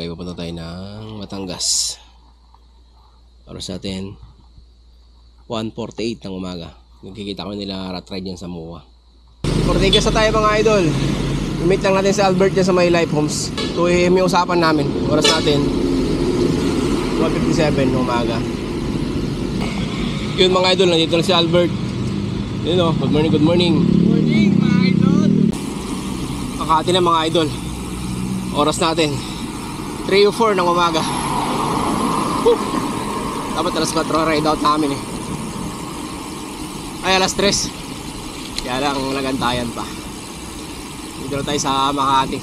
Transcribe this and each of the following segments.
tayo, pupunta tayo ng Batangas. Para sa atin 1:48 ng umaga. Nagkikita kami nila rat ride yan sa MOA. Ortigas na tayo mga idol. I-meet lang natin si Albert dyan sa may Life Homes. 2 AM yung usapan namin. Oras natin 1:57 ng umaga. Yun mga idol, nandito na si Albert. Yun o, good morning, good morning. Good morning mga idol. Makati na mga idol. Oras natin 3:04 ng umaga. Dapat alas 4 ride out namin eh. Ay alas 3. Kaya lang nagantayan pa. Dito na tayo sa Makati.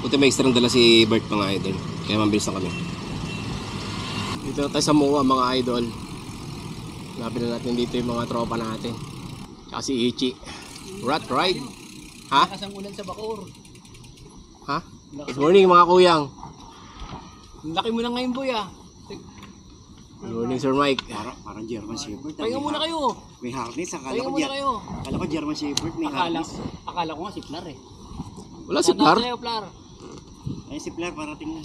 Buti may extra dala si Bert mga idol. Kaya mabilis na kami. Dito na tayo sa MOA mga idol. Hanapin na natin dito yung mga tropa natin. Tsaka si Ichi. Rat ride. Ha? Lakas ang ulan sa Bacoor. Ha? Good morning mga kuyang. Ang laki mo na ngayon boy ah. Good morning Sir Mike. Parang German Shepherd. Pahinga muna kayo. May harness. Pahinga muna kayo. Akala ko German Shepherd may harness. Akala ko nga si Plar eh. Wala si Plar. Tayo Plar. Ay si Plar parating na.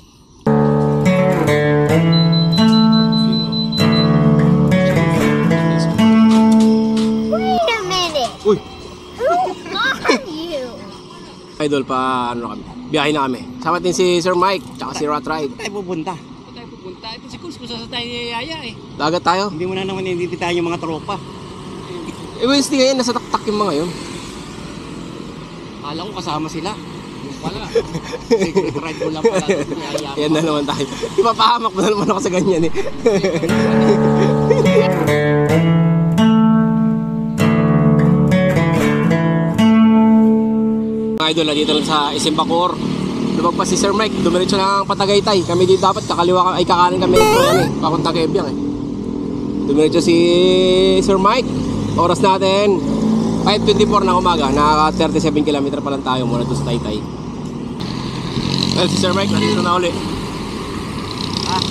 Wait a minute. Uy! Who are you? Idol pa ano kami. Biyahe na kami. Sama din si Sir Mike tsaka si Rat Ride. Saan tayo pupunta? Saan tayo pupunta? Ito si Kuz, kung saan tayo niyayaya eh. Dagat tayo. Hindi mo na naman nilibitahan yung mga tropa. Eh Wednesday ngayon, nasa taktak yung mga yun. Akala ko kasama sila. Yung pala. Secret ride ko lang pala. Niyayaya ko. Yan na naman tayo. Ipapahamak mo na naman ako sa ganyan eh. Mga idol, dito lang sa SM Bacoor. Lumagpas si Sir Mike, dumiretso ng Patagaytay. Kami dito dapat kakaliwa, ay kakanin kami ito yan eh. Papunta Kebyang eh. Dumiretso si Sir Mike. Oras natin 5:24 ng umaga. Nakaka 37 km pa lang tayo mula doon sa Taytay. Well, si Sir Mike nandito na uli. Ah,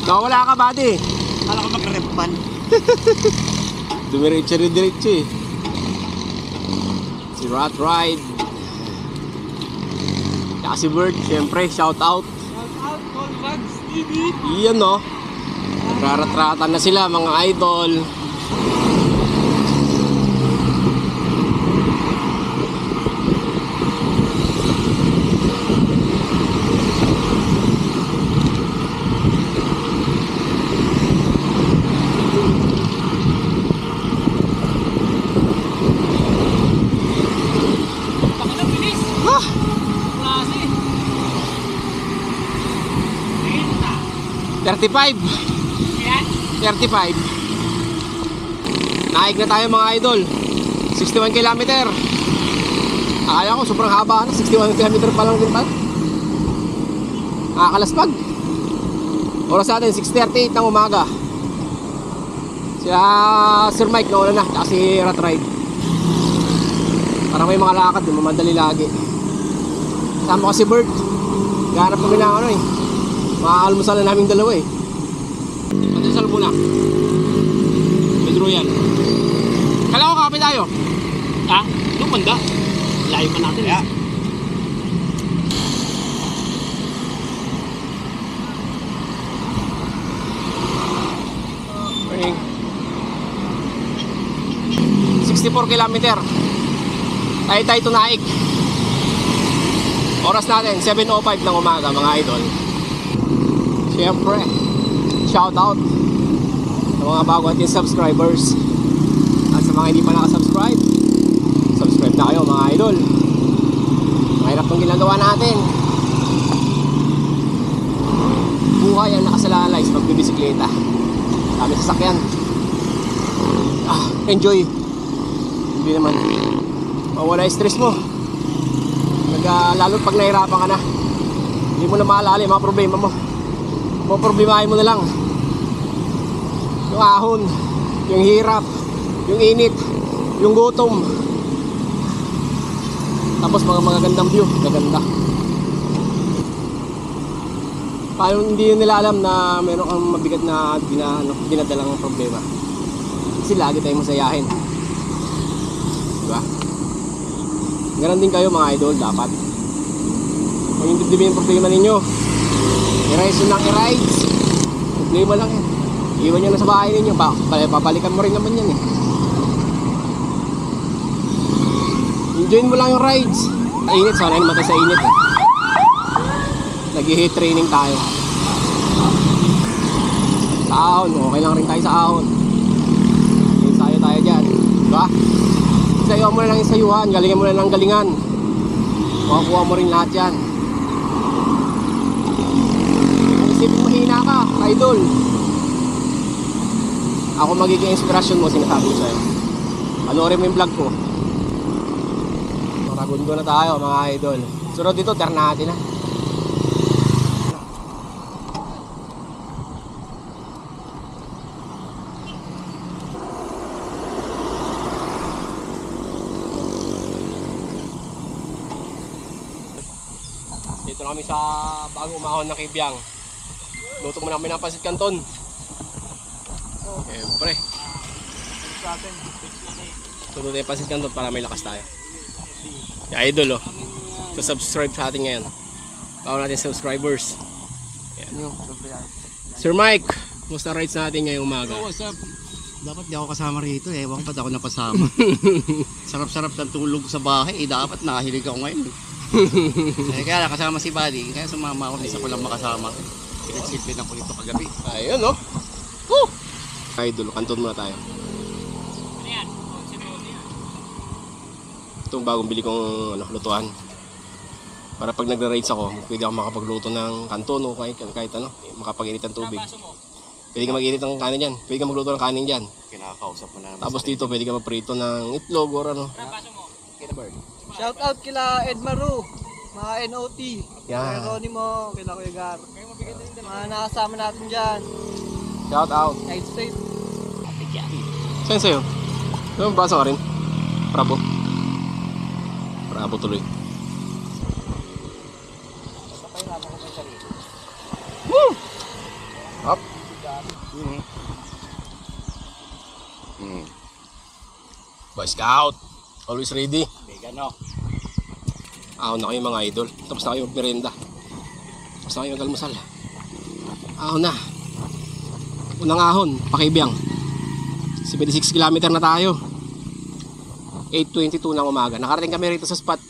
Nakawala ka buddy. akala ko mag-repan. Dumiretso rin diretso eh. Si Rat Ride. Tsaka si Bert, syempre, shout out. Shout out, Call Bugs TV. Iyan no. Nagaratratan na sila mga idol. Baka na bilis. Ah! Klase. 35. Ayan. 35. Naik na tayo mga idol. 61 km. Akala ko sobrang haba na. 61 km pa lang din pa. Nakakalaspag. Oras natin 6:38 ng umaga. Sila Sir Mike nauna na. Tsaka si Rat Ride. Parang may mga lakad. Mamadali lagi. Sama ko si Bert. Gahanap kami na ano eh. Makaalmusal na naming dalawa eh. Pandesal muna. Pedro yan. Kala ko kapit tayo. Ah, doon banda. Layo pa natin eh. Morning. 64 km. Taytay to Naik. Oras natin 7:05 ng umaga mga idol. Siyempre, shout out sa mga bago ating subscribers. At sa mga hindi pa nakasubscribe, subscribe na kayo mga idol. Mahirap ang ginagawa natin. Buhay ang nakasalalay sa pagbibisikleta. Dami sasakyan. Enjoy. Hindi naman mawala yung stress mo. Lalo pag nahirapan ka na, hindi mo na maalala yung mga problema mo. Problemahin mo na lang yung ahon, yung hirap, yung init, yung gutom. Tapos mga magagandang view, gaganda. Paano hindi nila alam na meron kang mabigat na dinadalang problema? Kasi lagi tayong masayahin. Diba? Ganon din kayo mga idol, dapat Kung yung dibdibin yung problema ninyo, i-rides yun ng i-rides. Problema lang yan. Iwan nyo na sa bahay ninyo. Babalikan mo rin naman yan eh. Enjoyin mo lang yung rides. Init, sana naman tayo sa init eh. Nag-heat training tayo. Sa ahon, okay lang rin tayo sa ahon. Ensayo tayo dyan, diba? Sayo mo na lang yung sayuhan, galingan mo na lang galingan. Makakuha mo rin lahat yan. Isipin mo hina ka, idol. Ako magiging inspirasyon mo, sinasabi ko sa'yo. Panoorin mo yung vlog ko. Maragundo na tayo mga idol. Sunod dito, Ternate na. Dito na kami sa bagong umahon ng Kibyang. Luto mo namin ng Pancit Canton. Siyempre. Luto tayo Pancit Canton para may lakas tayo. Yung idol oh. Subscribe sa atin ngayon. Bago natin subscribers. Ayan. Sir Mike, musta rides natin ngayong umaga? So, what's up? Dapat di ako kasama rito. Ewan ko ba't ako napasama. Sarap-sarap ng tulog sa bahay. Dapat nakahilig ako ngayon. Kaya kasama si Buddy. Kaya sumama ako. Isa ko lang makasama. Pinagsilpin ako ito kagabi. Ayun oh. Woo! Idol, kanton muna tayo. Itong bagong bili kong lutuan. Para pag nagra-rides ako, pwede ako makapagluto ng kanton o kahit ano, makapag-init ng tubig. Pwede ka mag-init ng kanin dyan. Pwede ka magluto ng kanin dyan. Kinakausap mo na naman. Tapos dito pwede ka magprito ng itlog or ano. Shout out kila Ed Maru, mga NOT, Yan. Geronimo, kila Kuya Gar. Mga nakasama natin dyan, Shout out. Side Street. Saan sa'yo? Ano, basa ka rin? Bravo. Bravo tuloy. Woo! Up. Boy Scout. Always ready. Vegano. Ahon na kayo mga idol. Tapos na kayo magmerenda. Tapos na kayo mag-almusal. Ahon na. Unang ahon, Pakibyang. 76 km na tayo. 8:22 ng umaga. Nakarating kami rito sa spot.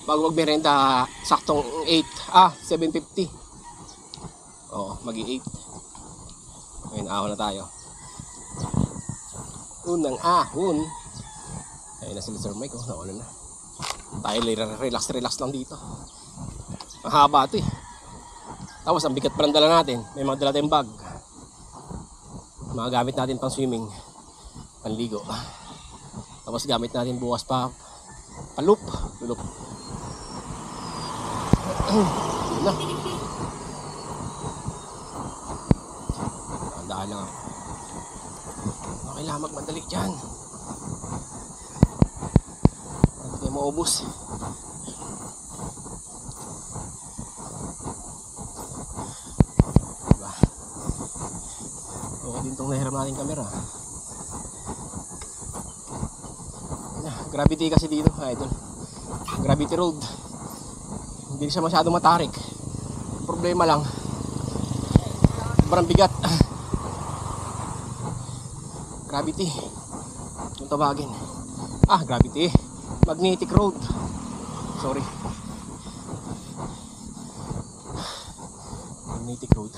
Bago magmerenda, saktong 7:50. Oo, magi 8. Ngayon, ahon na tayo. Unang ahon. Ayun na sila Sir Mike, nauna na. Tayo relax lang dito. Mahaba ito eh. Tapos ang bigat pa ng dala natin. May mga dala tayong bag. Mga gamit natin pang swimming. Panligo. Tapos gamit natin bukas pa palup. Lulup. Yun na. Tandaan lang ako. Okay lang magmadali dyan. Hindi tayo maubos. Diba? Okay din itong nahiram natin camera. Gravity kasi dito, idol. Gravity road. Hindi siya masyado matarik. Problema lang, sobrang bigat. Gravity. Yung tawagin. Gravity. Magnetic road. Sorry. Magnetic road.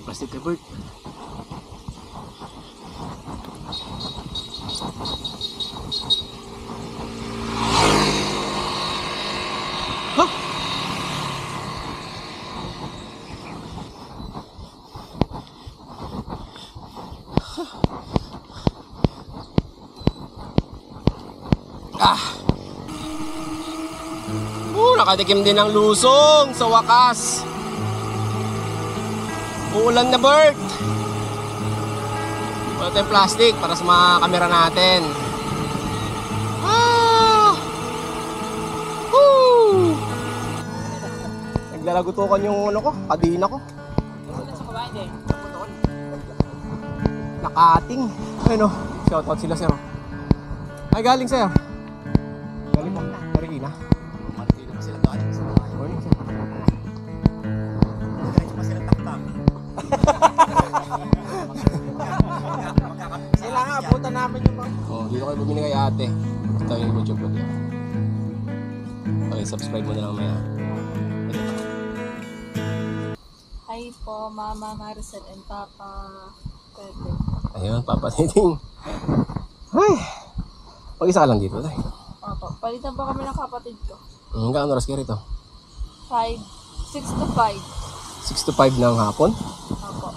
Plastic covered. nakatikim din ng lusong sa wakas. Uulan na, Bert. Wala tayong plastic para sa mga kamera natin. Woo! Naglalagutukan yung ano ko, kadina ko. Nakating. Ayun o, shoutout sila, sir. Ay, galing, sir. Galing po. Marikina. Marikina pa sila galing sa bahay. Morning, sir. Diretso pa sila taktak. Sila nga, puta namin yung mga. Oh, dito kayo bumili kay ate. Ito yung YouTube ko dito. Okay, subscribe mo na lang maya. Hi po, Mama Maricel and Papa Pepe. Ayun, papatiting. Ay, mag-isa ka lang dito, tay. Opo, palitan po kami ng kapatid ko. Hanggang oras kayo rito? 6 to 5. 6 to 5 ng hapon? Opo,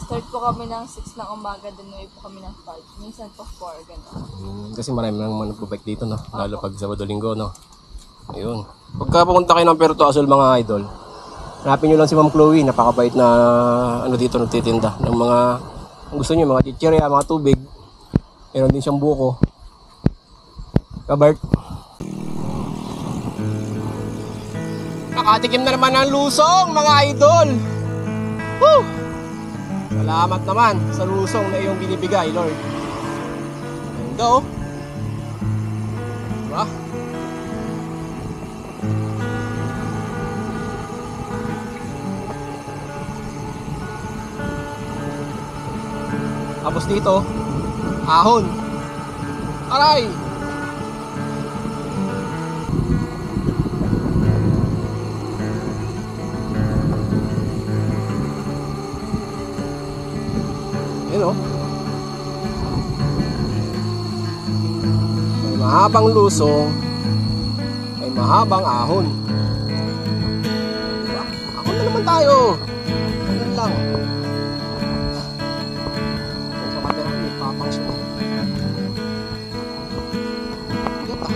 start po kami ng 6 ng umaga, then uwi po kami ng 5. Minsan po 4, gano'n. Kasi marami nang managpo-bike dito, no? Lalo pag Sabado-Linggo, no? Ayun. Pagka pumunta kayo ng Puerto Azul, mga idol, hanapin nyo lang si Ma'am Chloe. Napakabait na ano dito nagtitinda ng mga kung gusto nyo, mga chichirya, mga tubig. Meron din siyang buko. Kabart. Nakatikim na naman ng lusong, mga idol. Woo! Salamat naman sa lusong na iyong binibigay, Lord. Ganda, oh. Diba? Tapos dito, ahon. Aray! Yun, oh. May mahabang lusong, may mahabang ahon. Diba? Ahon na naman tayo. Ganun lang. Papangsyon. Diba?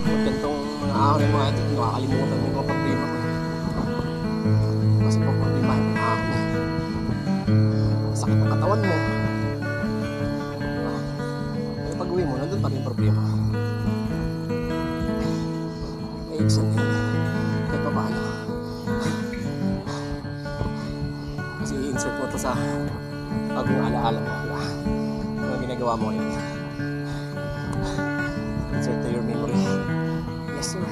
Pag gantong mga ahon ng mga ito, nakakalimutan mo yung mga problema ko. Kasi pag problema yung ahon eh. Sakit ng katawan mo. Diba? Kaya pag uwi mo, nandun pa rin yung problema. May exam na yun. Kahit pa paano. Kasi i-insert mo to sa bagong alaala mo. Ano ginagawa mo ngayon? Insert to your memory. Yes, sir.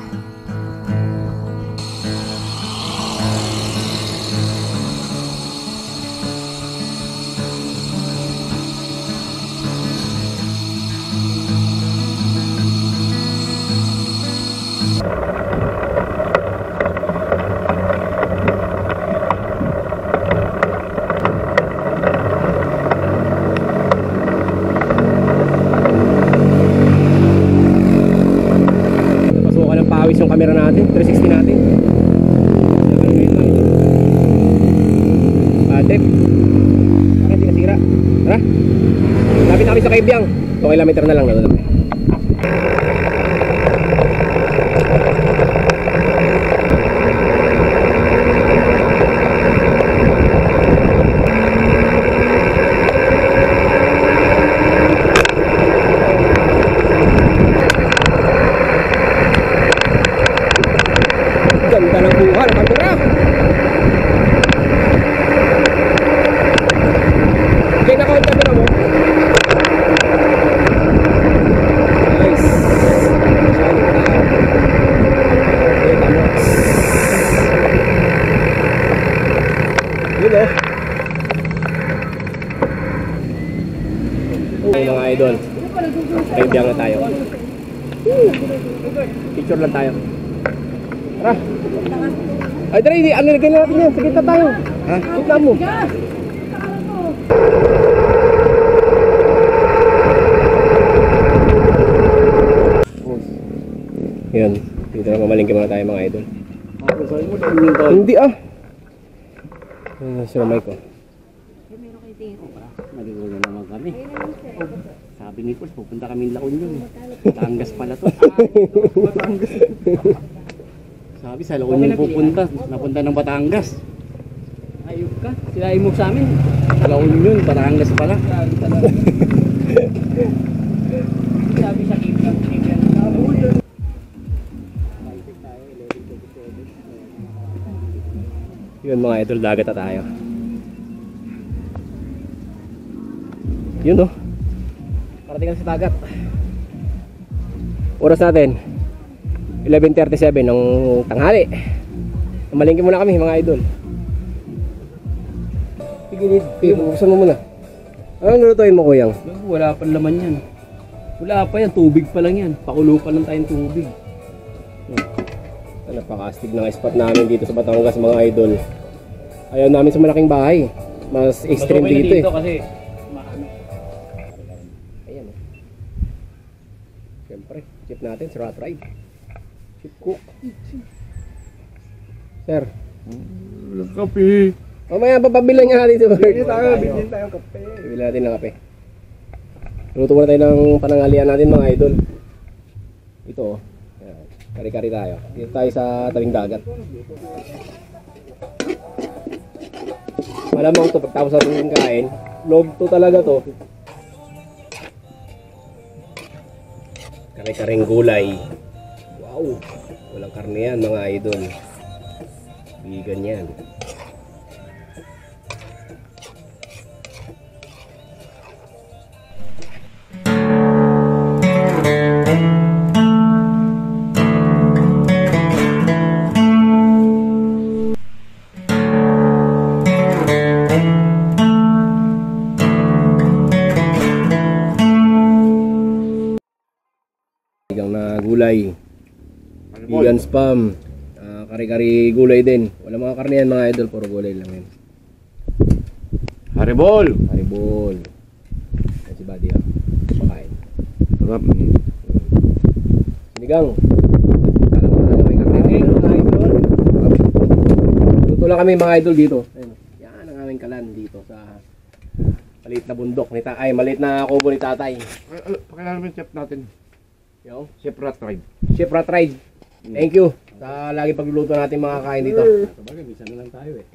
Yung camera natin, 360 natin. Trip. Bakit di nasira? Tara. Lapit na kami sa Kaibyang. 2 kilometer na lang na doon. Ganda ng buha ng kamera. Okay na yung camera mo. Nice. Yun o. Mga idol, Kaibyang na tayo. Picture lang tayo. Tara. Ay, tara, ano nagay natin yan? Sige na tayo. Ha? Kita mo. Yan. Dito na mamalingki muna tayo mga idol. Hindi ah. Sir Mike oh. Maligulo naman kami. Sabi ni Paul, pupunta kami La Union. Batangas pala to. Sabi sa La Union pupunta. Napunta ng Batangas. Ayop ka. Sila mo sa amin. La Union, Batangas pala. Sabi sa Kiblan. Yun mga idol, dagat na tayo. Yun no. Parating na sa dagat. Oras natin 11:37 ng tanghali. Malingki muna kami mga idol. Pigilid, buksan mo muna. Anong lutuin mo kuyang? Wala pa laman yan. Wala pa yan. Tubig pa lang yan. Pakulo pa lang tayong tubig. Napaka-astig ng spot namin dito sa Batangas mga idol. Ayaw namin sa malaking bahay. Mas extreme Mas okay dito, na eh. kasi Ayan oh. Siyempre, chip natin, si Rat Ride. Chip cook. Sir. Kape. Mamaya papabilan niya natin ito. Bilhin tayo kape. Bibilan natin ng kape. Luto muna tayo ng panangalian natin mga idol. Ito oh. Ayan. Kari-kari tayo. Dito tayo sa tabing dagat. Malamang to pagtapos natin kain. Log to talaga to. Kare-karing gulay. Wow. Walang karne yan mga idol. Vegan yan. Na gulay, vegan spam, kari-kari gulay din. Wala mga karne yan mga idol, puro gulay lang yan. Haribol. Haribol. Yan si Buddy ah. Pakain. Sarap. Sinigang. Kala mo na may karne rin mga idol. Luto lang kami mga idol dito. Ayun. Yan ang aming kalan dito sa maliit na bundok ni Tatay. Ay, maliit na kubo ni Tatay. Pakilala mo yung chef natin. Yung Chef Rat Ride. Chef Rat Ride. Thank you sa lagi pagluluto natin mga kain dito. Sabagay, bisa na lang tayo eh.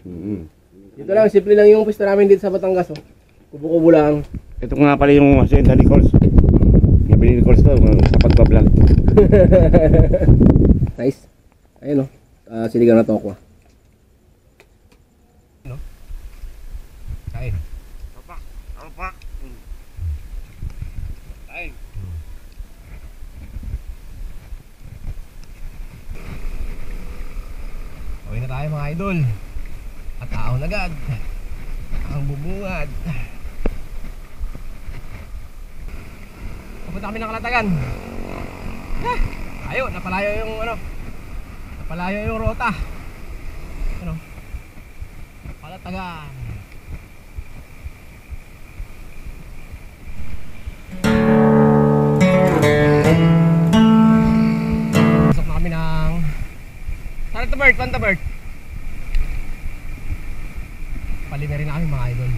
Dito lang, simple lang yung pwesto namin dito sa Batangas. Oh. Kubo-kubo lang. Ito nga pala yung hacienda ni Coles. Nabili ni Coles to sa pagbablog. Nice. Ayun oh. Siligang na tokwa. No? Kain. Opa. Ay. Okay na tayo mga idol. At taon agad. Ang bubungad. Pupunta kami ng Kalatagan. Ayo, napalayo yung ano. Napalayo yung rota. Ano? Kalatagan. Pasok na kami ng Santa Bert. Pali na rin na kami mga idol.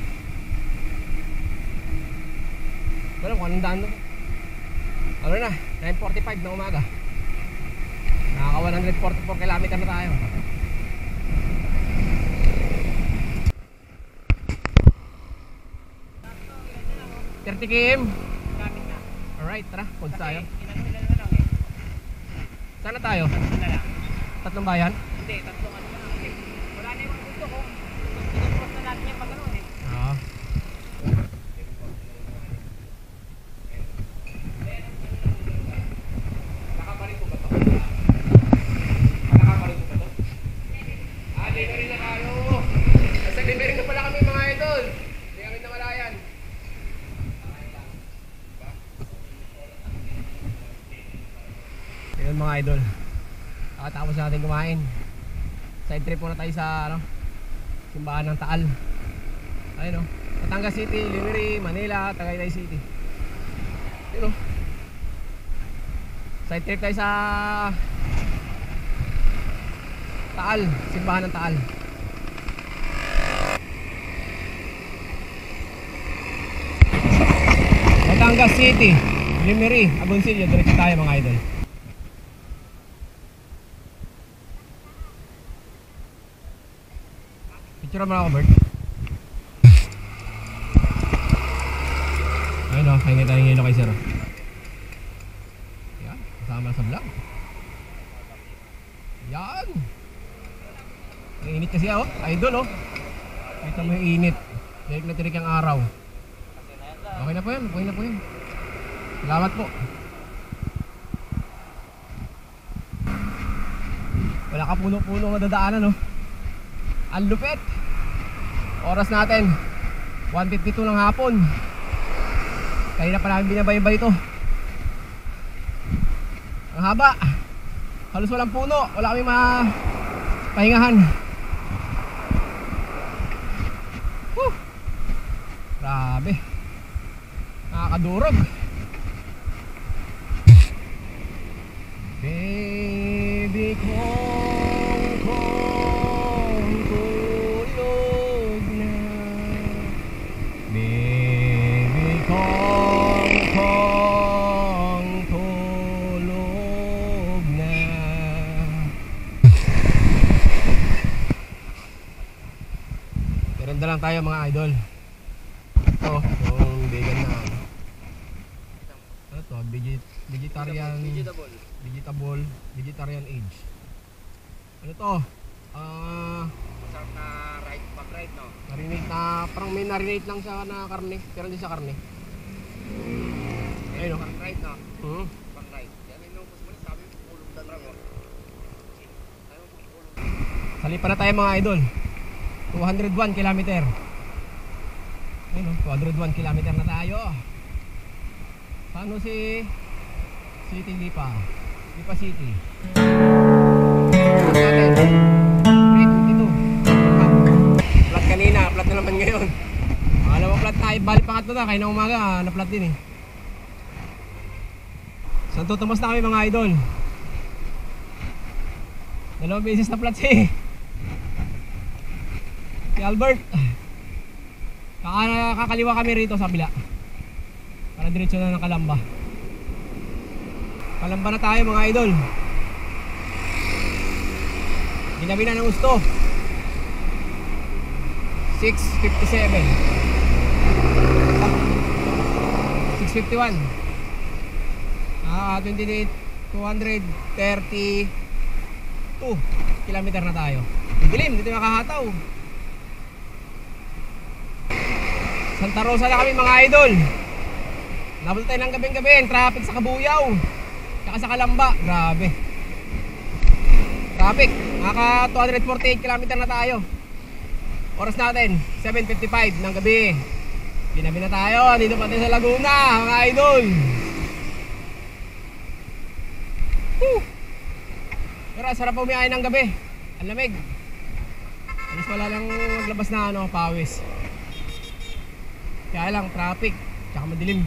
Wala kung anong daan doon. Ano na, 9:45 na umaga. Nakaka 144 kilometer na tayo. Kim. Alright, tara, punta tayo. Saan na tayo? Tatlong bayan? Hindi, tatlong ano na lang. Wala na yung gusto ko. Pinupros na natin yung pag-ano eh. Oo. Nakakaparin ko ba ito? Nakakaparin ko ba ito? Delivery na tayo. Nasa delivery na pala kami mga idol. Hindi kami namalayan. Ayun mga idol. Tapos natin kumain. Side trip muna tayo sa ano, simbahan ng Taal. Ayun o. Batangas City, Limery, Manila, Tagaytay City. Ayun o. Side trip tayo sa Taal, simbahan ng Taal. Batangas City, Limery, Agoncillo, diretso tayo mga idol. Picture mo ako, Bert. Ayun o, kaingin tayo ng kay Sir. Yan, kasama sa vlog. Yan. Ang init kasi oh, idol oh. Kita mo yung init. Tirik na tirik ang araw. Okay na po yan, okay na po yan. Salamat po. Wala ka puno-puno madadaanan no. Ang lupit. Oras natin 1:52 ng hapon. Kaya na pa namin binabaybay ito. Ang haba. Halos walang puno. Wala kami pahingahan. Grabe. Nakakadurog. Baby kong tulog na. Baby kong tulog na. Ganda lang tayo mga idol. Ito, yung vegan na ano to, vegetarian age. Ano to? Masarap na pag-ride, no? Marinate na, parang may marinate lang sa na karne, pero hindi sa karne. Ayun o. Pag-ride, no? Hmm. Pag-ride. Yan ay inubos mo na, sabi mo, pulong na lang, oh. Salipan na tayo mga idol. 201 kilometer. Ayun o, 201 kilometer na tayo. Paano si City Lipa? Lipa City. Plat kanina, plat na naman ngayon. Alam mo plat tayo, bali pangatlo na, kaya na umaga, na-plat din eh. Santo Tomas na kami mga idol. 2 beses na plat si Albert. Kakaliwa kami rito sa bila. Para diretso na ng Kalamba. Kalamba na tayo mga idol. Ginabi na ng gusto. 6:57. 6:51. 232 kilometer na tayo. Dilim, dito makahataw. Santa Rosa na kami mga idol. Nabot tayo ng gabing-gabi, traffic sa Kabuyaw tsaka sa Kalamba, grabe. Traffic, naka 248 km na tayo. Oras natin, 7:55 ng gabi. Ginabi na tayo, dito pati sa Laguna, mga idol. Pero sarap umiyain ng gabi. Ang lamig. Alis wala lang maglabas na pawis. Kaya lang traffic, tsaka madilim.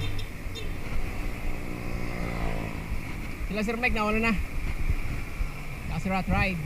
Sila Sir Mike nawala na. Tsaka si Rat Ride.